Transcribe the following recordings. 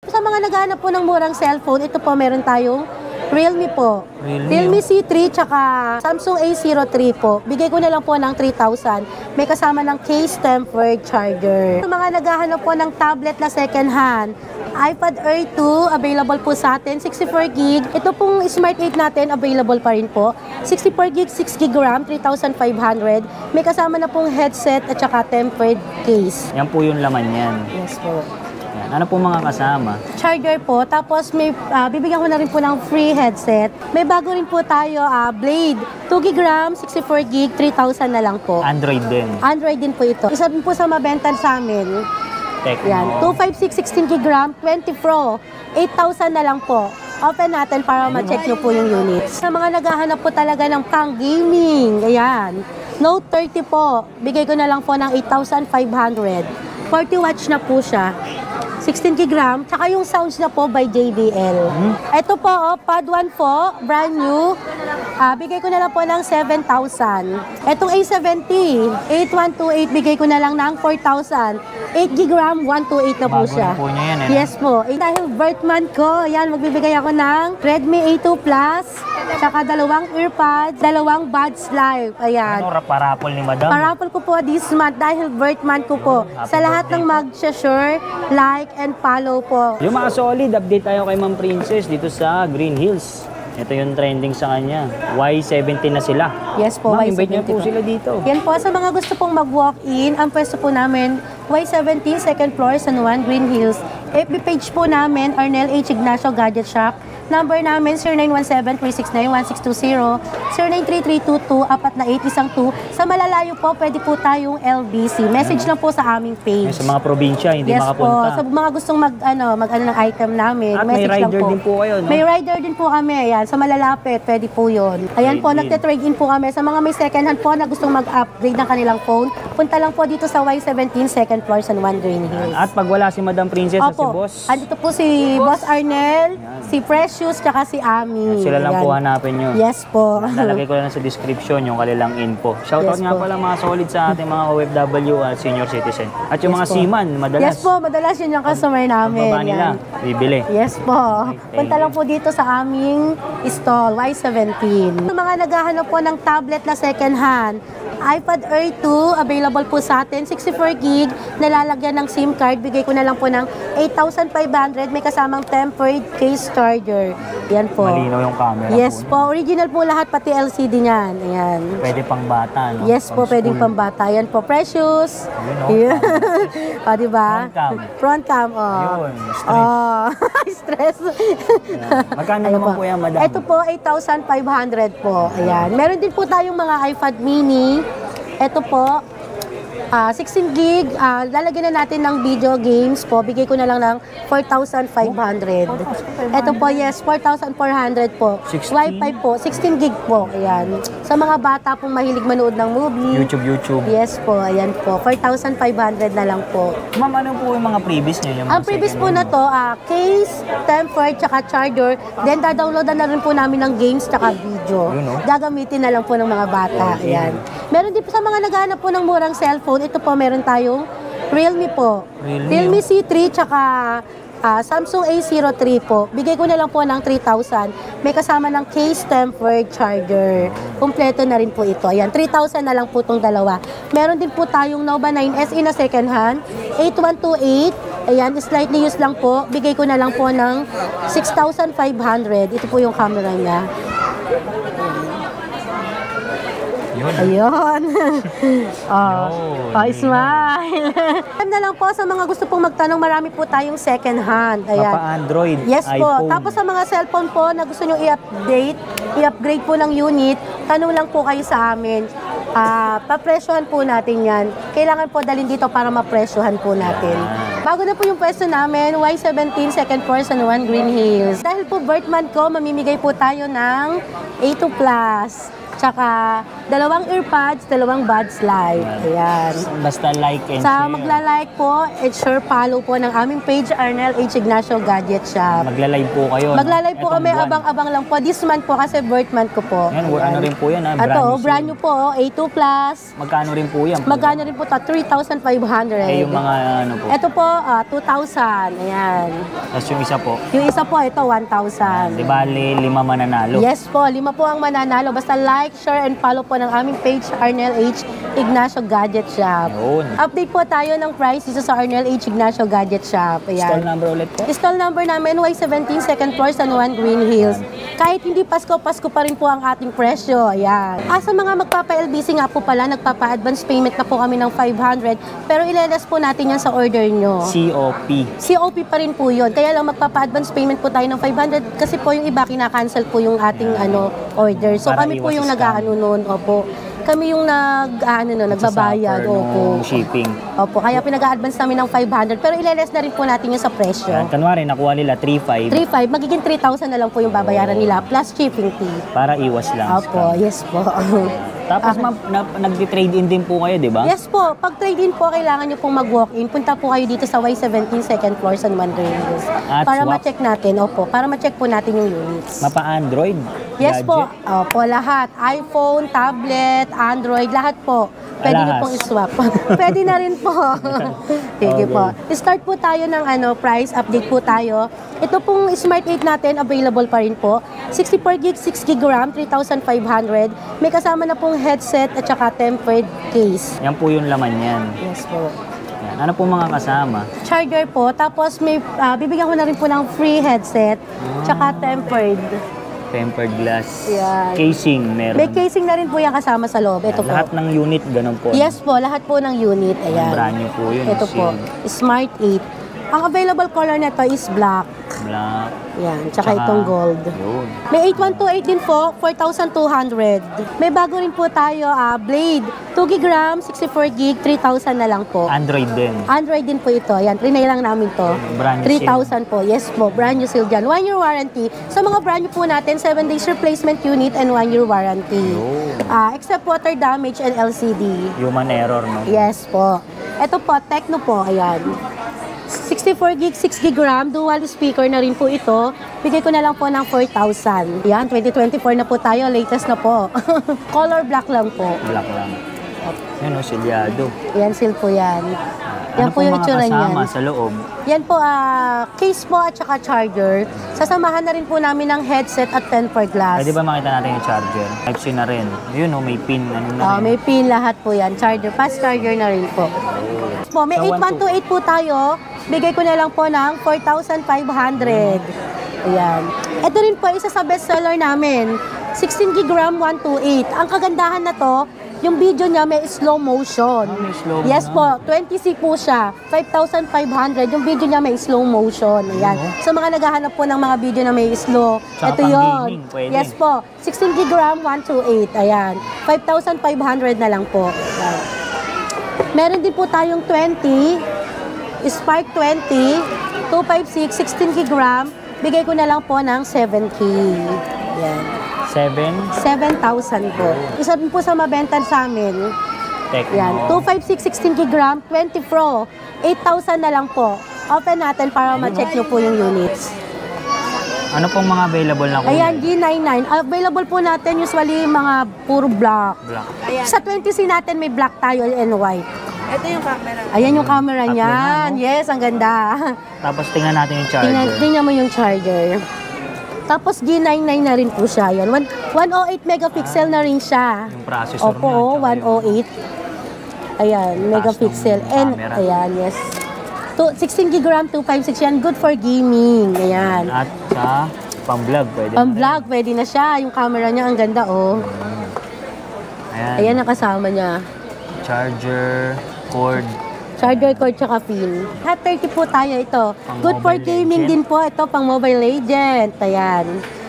Sa mga naghahanap po ng murang cellphone, ito po meron tayong Realme po. Realme C3 tsaka Samsung A03 po. Bigay ko na lang po ng 3,000. May kasama ng case tempered charger. Sa mga naghahanap po ng tablet na second hand, iPad Air 2 available po sa atin, 64GB. Ito pong Smart 8 natin available pa rin po. 64GB, 6GB RAM, 3,500. May kasama na pong headset at saka tempered case. Yan po yung laman yan. Yes po. Ano po mga kasama? Charger po, tapos may bibigyan ko na rin po ng free headset. May bago rin po tayo, Blade, 2GB RAM, 64GB, 3,000 na lang po. Android din. Android din po ito. Isa din po sa mabenta sa amin. Tecno. Yan, 256, 16GB RAM, 20 Pro, 8,000 na lang po. Open natin para ma-check nyo po yung units. Sa mga naghahanap po talaga ng pang-gaming, ayan. Note 30 po, bigay ko na lang po ng 8,500. 40 watts na po siya. 16GB RAM, tsaka yung sounds na po by JBL. Ito po, Pad 1 po, brand new. Bigay ko na lang po ng 7,000. Itong A70, 8128, bigay ko na lang ng 4,000. 8GB RAM, 128 na po Bago siya. rin po niya yan, eh. Yes po. Dahil birthman ko, yan, magbibigay ako ng Redmi A2 Plus, tsaka 2 earpods, 2 Buds Live. Ayan. Ano, parapol ni Madam? Parapol ko po this month dahil birthman ko po. Happy Sa lahat ng birthday mag-share, like, and follow po. Yung mga solid, update tayo kay Ma'am Princess dito sa Green Hills. Ito yung trending sa kanya. Y70 na sila. Yes po, Ma'am, Y70 invite niyo po sila dito. Yan po, sa mga gusto pong mag-walk-in, ang pwesto po namin, Y17, second floor, San Juan, Green Hills. FB page po namin, Arnel H. Ignacio Gadget Shop. Number namin, 0917-369-1620, 093322-48112. Sa malalayo po, pwede po tayong LBC. Message lang po sa aming page. Sa mga probinsya, hindi Yes makapunta. po, sa mga gustong mag ng item namin, At may message lang rider po. din po kayo, no? May rider din po kami, ayan, sa malalapit, pwede po yun. Ayan po, nagte-trade in po kami. Sa mga may second hand po na gustong mag-upgrade ng kanilang phone, punta lang po dito sa Y17, second floor, San Juan, Green Hills. At pag wala si Madam Princess at si Boss, andito po si Boss Arnel, si Precious, tsaka si Ami. sila lang Ayan. po hanapin nyo. Yes po. Lalagay ko lang sa description yung kanilang info. Shoutout Yes nga po. pala mga solid sa ating mga OFW at senior citizen. At yung Yes mga po. seaman, madalas. Yes po, madalas yun yung customer namin. Pagbaba nila, Yan. bibili. Yes po. Thank Punta lang po dito sa aming stall, Y17. Sa mga naghahanap po ng tablet na second hand, iPad Air 2, available po sa atin, 64GB, nalalagyan ng SIM card, bigay ko na lang po ng 8,500, may kasamang tempered case charger. Yan po. Malinaw yung camera Yes po. po, original po lahat, pati LCD niyan. Ayan. Pwede pang bata, no? Yes po, Pang pwedeng school. pambata. Yan po, Precious. Yun, no? Yeah. O, diba? Front cam. Front cam, oh. Yun, stress. Oh, stress. Magkano Ayan naman po yan, Madam? Ito po, 8,500 po. Ayan. Meron din po tayong mga iPad mini. Ito po, 16GB. Lalagyan na natin ng video games po. Bigay ko na lang ng 4,500. Ito po, yes, 4,400 po. 16? Wi-Fi po, 16GB po. Ayan. Sa mga bata pong mahilig manood ng movie. YouTube. Yes po, ayan po. 4,500 na lang po. Ma'am, ano po yung mga previous niyo? Yung Ang mga previous second po hand na mo? to, case, tempered, tsaka charger. Then, downloadan na rin po namin ng games tsaka video. Yun, no? Gagamitin na lang po ng mga bata. Okay. Ayan. Meron din po sa mga naghahanap po ng murang cellphone. Ito po, meron tayong Realme po. Realme, C3 tsaka Samsung A03 po. Bigay ko na lang po ng 3,000. May kasama ng case tempered charger. Kompleto na rin po ito. Ayan, 3,000 na lang po itong dalawa. Meron din po tayong Nova 9SE na second hand. 8128. Ayan, slightly used lang po. Bigay ko na lang po ng 6,500. Ito po yung camera niya. Yun. Ayun. Oh, Yun. Smile. Time na lang po sa mga gusto pong magtanong, marami po tayong second hand. Ayan. Papa-Android, Yes po. iPhone. Tapos sa mga cellphone po na gusto nyo i-upgrade po ng unit, tanong lang po kayo sa amin. Papresyohan po natin yan. Kailangan po dalhin dito para mapresyohan po natin. Bago na po yung pwesto namin, Y17, second floor, San Juan, Green Hills. Dahil po birthman ko, mamimigay po tayo ng A2 Plus. Tsaka, dalawang earpods, dalawang buds light. Ayan. Basta like and Sa share. magla-like po, and sure follow po ng aming page, Arnel H. Ignacio Gadget Shop. Magla-live po kayo. Magla-live po Etong kami, buwan. abang-abang lang po. This month po kasi birth month ko po. Yan, ano rin po yan, ha? Ato, new brand sale. new po, A2 Plus. Magkano rin po yan? Magkano rin po ito? 3,500. Eh, yung mga ano po. Ito po, 2,000. Ayan. Tapos yung isa po. Yung isa po, ito, 1,000. Di bali, 5 mananalo. Yes po, 5 po ang mananalo. Basta like, share, and follow po ng aming page, Arnel H. Ignacio Gadget Shop. Yun. Update po tayo ng price dito sa Arnel H. Ignacio Gadget Shop. Store Ayan. number ulit po. Stall number namin, Y17, second floor, San Juan, Green Hills. Kahit hindi Pasko, Pasko pa rin po ang ating presyo. Ayan. Sa mga magpapa-LBC nga po pala, nagpapa-advance payment na po kami ng 500. Pero ileles po natin yan sa order nyo. COP. COP pa rin po yun. Kaya lang magpapa-advance payment po tayo ng 500 kasi po yung iba kinakancel po yung ating order. So Para kami po iwas yung scam. nag-aano nun. Opo. Kami yung nagbabayad. Nagsasuffer Opo. nung shipping. Opo. Kaya pinag-advance namin ng 500. Pero ileles na rin po natin yun sa presyo. Yan, kanwari, nakuha nila 3.5 3,500, magiging 3,000 na lang po yung babayaran nila plus shipping fee. para iwas lang. Opo, yes po. Tapos ma'am, nag-trade-in din po kayo, di ba? Yes po, pag trade-in po, kailangan nyo pong mag-walk-in. Punta po kayo dito sa Y17 second floor, San Juan Green Hills. At Para swap. ma-check natin, opo, para ma-check po natin yung units. Mapa-Android? Yes gadget? po, opo, lahat. iPhone, tablet, Android, lahat po. Pwede nyo Alahas. pong iswap. Pwede na rin po. Sige Okay. po. Start po tayo ng price, update po tayo. Ito pong Smart 8 natin, available pa rin po. 64 gig, 6 gig RAM, 3,500. May kasama na pong headset at saka tempered case. Yan po yung laman yan. Yes po. Yan. Ano po mga kasama? Charger po, tapos may bibigyan ko na rin po ng free headset, tsaka tempered. Tempered glass. Yan. Casing meron. May casing na rin po yung kasama sa loob. Ito po. Lahat ng unit, ganun po. Yes po, lahat po ng unit. Ayan. Brand new po yun. Ito po, Smart 8. Ang available color nito is black. Black. Yan, tsaka itong gold. Yun. May 8128 din po, 4,200. May bago rin po tayo, Blade. 2 gig RAM, 64 gig, 3,000 na lang po. Android din. Android din po ito. Ayan, trinay lang namin to. Brand new 3,000 po. Yes po, brand new seal dyan. 1 year warranty. Sa mga brand new po natin, 7 days replacement unit and 1 year warranty. Yun. Except water damage and LCD. Human error, no? Yes po. Ito po, Tecno po. Ayan. 64 gig, 6 gig RAM, dual speaker na rin po ito. Bigay ko na lang po ng 4,000. Yan, 2024 na po tayo, latest na po. Color black lang po. Black lang. Yan o, silyado. Yan, seal po yan. Yan Ano po po yung mga itsura kasama niyan. sa loob? Yan po, case po at saka charger. Sasamahan na rin po namin ng headset at tempered glass. Pwede ba makita natin yung charger? Type-C na rin. Yun o, may pin. Ano na rin. May pin lahat po yan. Charger, fast charger na rin po. May So, 8128 po tayo. Bigay ko na lang po ng 4,500. Ayan. Ito rin po, isa sa bestseller namin. 16 gig RAM, 128. Ang kagandahan na to, yung video niya may slow motion. May slow Yes na. po, 20C po siya. 5,500. Yung video niya may slow motion. Ayan. So mga naghahanap po ng mga video na may slow. Tsaka Ito pang yun. gaming, pwede. Yes po. 16 gig RAM, 128. Ayan. 5,500 na lang po. Ayan. Meron din po tayong 20, Spark 20, 256, 16 gig RAM. Bigay ko na lang po ng 7K. Yan. 7? 7,000 po. Isa din po sa mabenta sa amin. Tecno. Yan. 256, 16 gig RAM, 20 Pro. 8,000 na lang po. Open natin para ma-check nyo po yung units. Ano pong mga available na kulay? Ayan, G99. Available po natin usually mga puro black. Black. Sa 20C natin may black tayo and white. Ito yung camera. Ayan yung camera Tatlo niyan. na, no? Yes, ang ganda. Tapos tingnan natin yung charger. Tingnan mo yung charger. Tapos G99 na rin po siya. Yan. 108 megapixel na rin siya. Yung processor Opo, niya, tsaka 108. Ayan, megapixel. ng And, camera. ayan, yes. 16 gig RAM, 256 yan. Good for gaming. Ayan. At sa pang-vlog pwede. na Pang-vlog, pwede na siya. Yung camera niya, ang ganda, oh. rin. Ayan. Ayan, nakasama niya. Charger, cord. Charger cord tsaka pin. Hot 30 po tayo ito. Pang Good for Mobile gaming Legend. din po. Ito pang Mobile Legend. Ayan.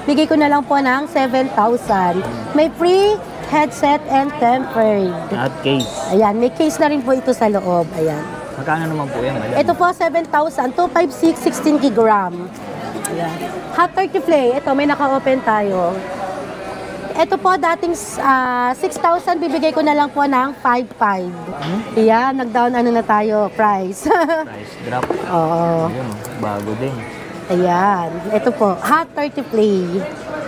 Bigay ko na lang po ng 7,000. May free headset and tempered. At case. Ayan. May case na rin po ito sa loob. Ayan. Magkano naman po yan? Madam? Ito po 7,000. 256, 16 gig RAM. Ayan. Hot 30 Play. Ito, may naka-open tayo. Ito po, dating 6,000, bibigay ko na lang po ng 5,500. Ayan, nag-down ano na tayo, price. Price drop. Oo. Ayun, bago din. Ayan, ito po, Hot 30 Play.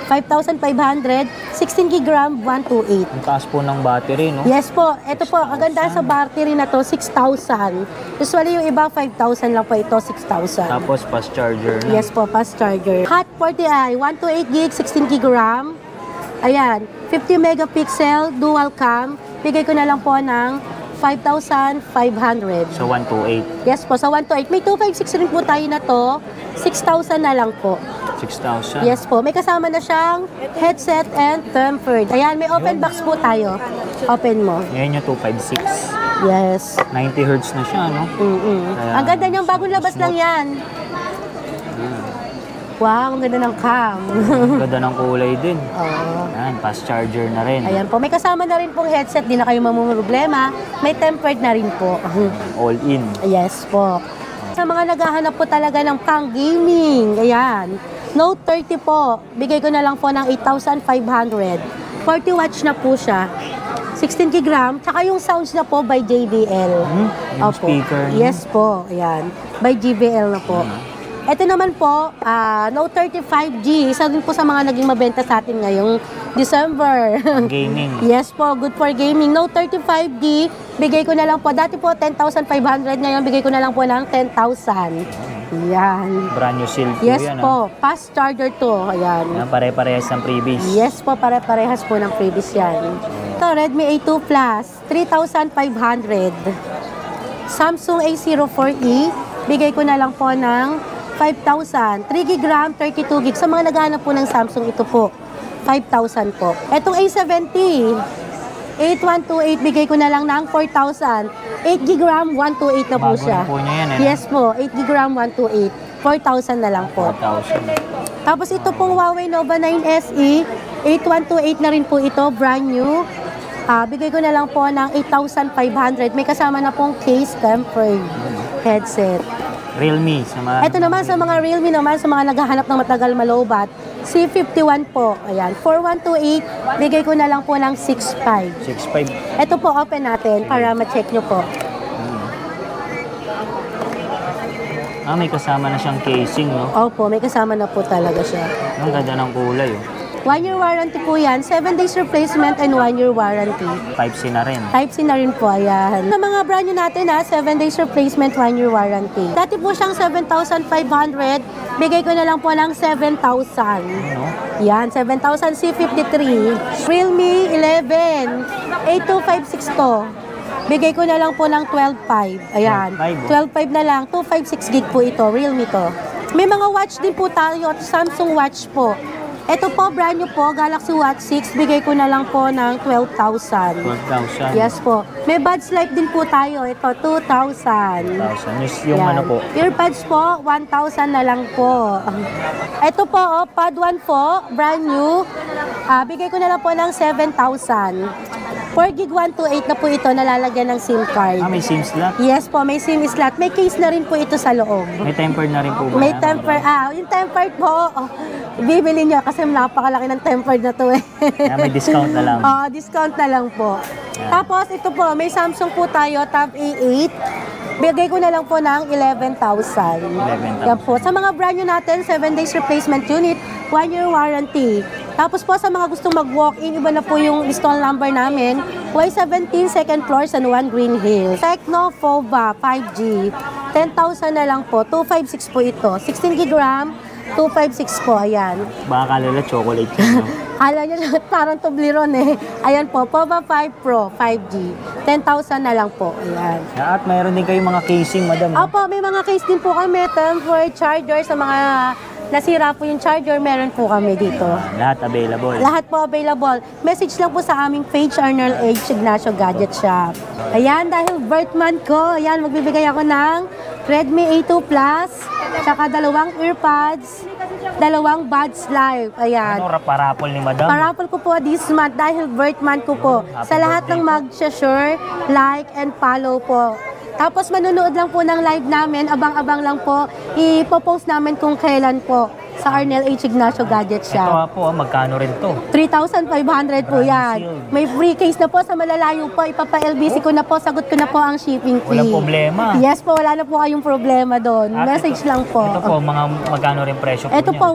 5,500, 16 gig RAM, 128. Ang taas po ng battery, no? Yes po, ito po, ang ganda sa battery na to, 6,000. Usually yung iba, 5,000 lang po, ito 6,000. Tapos fast charger na. Yes po, fast charger. Hot 40i, 128 gig, 16 gig RAM. Ayan, 50 megapixel, dual cam. Bigay ko na lang po ng 5,500. So 128. Yes po, sa 128. May 256 rin po tayo na to. 6,000 na lang po. 6,000. Yes po, may kasama na siyang headset and tempered. Ayan, may open box po tayo. Open mo. Ngayon yung 256. Yes. 90 Hz na siya, no? Kaya, Ang ganda niyang bagong labas lang yan. Wow, ang ganda ng cam. Ang ganda ng kulay din. Oo. Ayan, fast charger na rin. Ayan po, may kasama na rin pong headset, di na kayo mamumroblema. May tempered na rin po. All in. Yes po. Sa mga naghahanap po talaga ng pang gaming, ayan. Note 30 po, bigay ko na lang po ng 8,500. 40 watts na po siya. 16 gig RAM, tsaka yung sounds na po by JBL. Yung speaker niya. Yes po, ayan. By JBL na po. Ito naman po, Note 30 5G. Isa din po sa mga naging mabenta sa atin ngayong December. Gaming. Yes po, good for gaming. Note 30 5G, bigay ko na lang po. Dati po 10,500, ngayon bigay ko na lang po ng 10,000. Yan. Brand new seal po Yes yan. po, fast charger to. Ayan. Yan, pare-parehas ng previous. Yes po, pare-parehas po ng previous yan. Ito, Redmi A2 Plus, 3,500. Samsung A04e, bigay ko na lang po ng 5,000. 3 gig RAM, 32 gig. Sa mga naghahanap po ng Samsung, ito po, 5,000 po. Itong A70, 8128, bigay ko na lang ng 4,000. 8 gig RAM, 128 na po Bago siya. na po niya yan, eh. Yes po, 8 gig RAM, 128. 4,000 na lang po. 4,000. Tapos ito pong Huawei Nova 9 SE, 8128 na rin po ito, brand new. Bigay ko na lang po ng 8,500. May kasama na pong case tempered headset. Realme. Sa mga... Ito naman sa mga Realme naman, sa mga naghahanap ng matagal malobat, C51 po. Ayan, 4128, bigay ko na lang po ng 6,500. 6.5. Ito po, open natin para ma-check nyo po. May kasama na siyang casing, no? Opo, may kasama na po talaga siya. Ang ganda ng kulay, oh. 1-year warranty po yan, 7 days replacement and 1-year warranty. 5C na rin. Type-C na rin po, ayan. Sa mga brand new natin 7 days replacement, 1-year warranty. Dati po siyang 7,500, bigay ko na lang po ng 7,000. Ano? Yan, 7,000 C53. Realme 11, 8256 to. Bigay ko na lang po ng 12,500. Ayan, 12,500 na lang, 256 gig po ito, Realme to. May mga watch din po tayo, Samsung watch po. Ito po, brand new po, Galaxy Watch 6, bigay ko na lang po ng 12,000. 12,000. Yes po. May Buds Life din po tayo. Ito, 2,000. 1,000. Yung Yan. ano po? Earbuds po, 1,000 na lang po. Ito po, Pad 1 po, brand new. Bigay ko na lang po ng 7,000. 4 gig 128 na po ito, nalalagyan ng SIM card. May SIM slot? Yes po, may SIM slot. May case na rin po ito sa loob. May tempered na rin po ba? May yan? tempered, yung tempered po, bibili nyo kasi napakalaki ng tempered na to eh. May discount na lang. Discount na lang po. Yan. Tapos ito po, may Samsung po tayo, Tab A8. Bigay ko na lang po ng 11,000. 11,000. Yan po. Sa mga brand new natin, 7 days replacement unit, 1-year warranty. Tapos po sa mga gustong mag-walk-in, iba na po yung install number namin. Y17 second floor, San Juan, Green Hills. Tecno Fova 5G, 10,000 na lang po. 256 po ito. 16 gig RAM, 256 po. Ayan. Baka kalala chocolate yan, no? Hala nyo, parang Toblerone eh. Ayan po, Fova 5 Pro 5G. 10,000 na lang po. Ayan. At mayroon din kayong mga casing, madam. Opo, may mga case din po kami. Tempered charger sa mga nasira po yung charger, meron po kami dito. Lahat available. Lahat po available. Message lang po sa aming page, Arnold H. Ignacio Gadget Shop. Ayan, dahil birth month ko, ayan, magbibigay ako ng Redmi A2 Plus, tsaka 2 earpods, 2 Buds Live. Ayan. Ano parapol ni madam? Parapol ko po this month dahil birth month ko po. Happy Sa lahat birthday ng po. mag-share, like, and follow po. Tapos manunood lang po ng live namin, abang-abang lang po, ipopost namin kung kailan po. sa Arnel H. Ignacio Gadget Ito Shop. nga po, magkano rin to? 3,500 po yan. Shield. May free case na po sa malalayo po. Ipapa-LBC ko na po. Sagot ko na po ang shipping fee. Walang problema. Yes po, wala na po kayong problema doon. At Message ito, lang po. Ito po, mga magkano rin presyo po Ito niyan? po,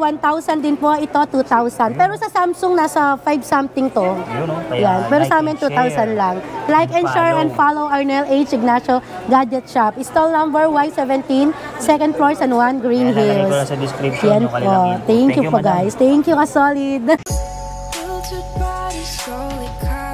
1,000 din po. Ito, 2,000. Pero sa Samsung, nasa 5 something to. Yun, oh. Kaya Yan. Pero like sa amin, and share. 2,000 lang. Like and share and follow Arnel H. Ignacio Gadget Shop. Stall number Y17, second floor, San Juan, Green Ayan, lalagay ko lang Hills. sa description. Yan yung po. kanilang info. Thank you po, madam. guys. Thank you, ka-solid. Filtered bodies slowly cut.